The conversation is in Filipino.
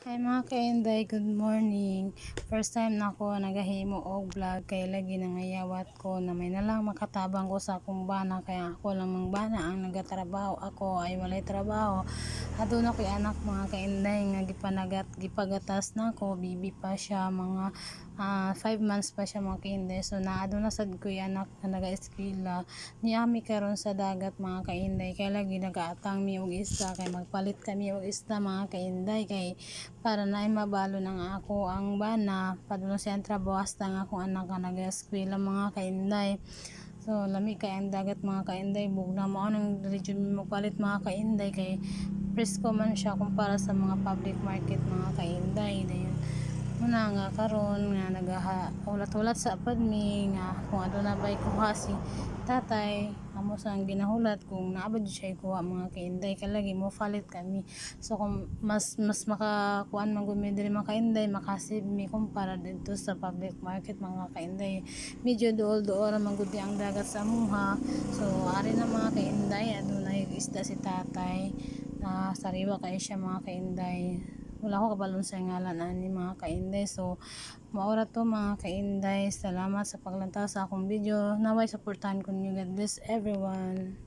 Hi mga kainday, good morning. First time na ako nagahimo og vlog kay lagi nangayawat ko na may nalang makatabang ko sa akong bana kaya ako lang mang bana ang nagatrabaho. Ako ay walay trabaho. Aduna ko'y anak mga kainday nga gipagatas na ko, bibi pa siya mga 5 months pa siya mga kainday. So naaduna sad ko'y anak na naga-eskwela. Niami karon sa dagat mga kainday kay lagi nagaatang mi og isda kay magpalit kami og isda mga kainday kay para na mabalo ng ako ang bana padulong siya ang trabaho hasta nga akong anak nga nag-eskwela mga kainday. So lami kay ang dagat mga kainday, bugna mo anong region mo palit mga kainday kay presko man siya kumpara sa mga public market mga kainday. Dayon muna nga karon nga nagahulat-hulat sa padmi nga kung aduna bay kuha si tatay amo sang ginahulat kung naabot siya kuha mga kainday kay lagi mo falit kami. So kung mas makakuan man gud mi diri mga kainday, makasave mi kumpara dito sa public market mga kainday. Medyo duol-duol man gud ang dagat sa amuha. So ari na mga kainday, adunay isda si tatay na sariwa kay siya mga kainday. Wala ko kabalon sa ngalan ani mga kainday. So maura to mga kainday, salamat sa paglantaw sa akong video. Naway suportahan ko niyo. God bless everyone.